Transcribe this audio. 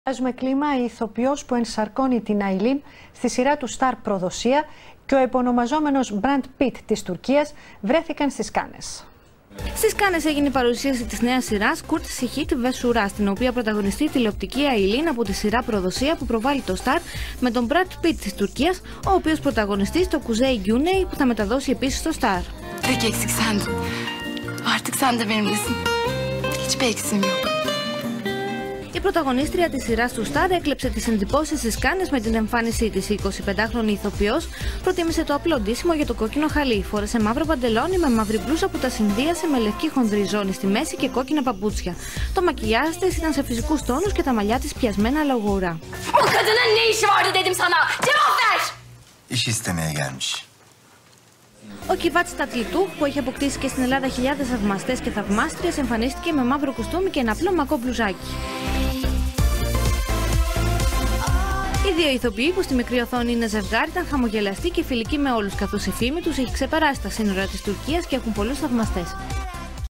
Βάζουμε κλίμα η ηθοποιός που ενσαρκώνει την Αηλίν στη σειρά του Star Προδοσία και ο επωνομαζόμενος Brad Pitt της Τουρκίας βρέθηκαν στις Κάνες. Στις Κάνες έγινε η παρουσίαση της νέας σειράς Kurt Sihit ve Sura, στην οποία πρωταγωνιστεί η τηλεοπτική Αηλίν από τη σειρά Προδοσία που προβάλλει το Star με τον Brad Pitt της Τουρκίας, ο οποίος πρωταγωνιστεί στο Kuzey Güney που θα μεταδώσει επίσης το Star. Η πρωταγωνίστρια της σειράς του Star έκλεψε τις εντυπώσεις της Κάνες με την εμφάνισή της. Η 25χρονη ηθοποιός προτίμησε το απλό ντύσιμο για το κόκκινο χαλί. Φόρεσε μαύρο παντελόνι με μαύρη μπλούζα που τα συνδύασε με λευκή χονδρή ζώνη στη μέση και κόκκινα παπούτσια. Το μακιγιάζ της ήταν σε φυσικούς τόνους και τα μαλλιά της πιασμένα λογούρα. Ο Kivat Tatlıtuğ, που έχει αποκτήσει και στην Ελλάδα χιλιάδες θαυμαστές και θαυμάστριες, εμφανίστηκε με μαύρο κουστούμι και ένα απλό μακό μπλουζάκι. Οι δύο ηθοποιοί, που στη μικρή οθόνη είναι ζευγάρι, ήταν χαμογελαστοί και φιλικοί με όλους, καθώς η φήμη τους έχει ξεπεράσει τα σύνορα της Τουρκίας και έχουν πολλούς θαυμαστές.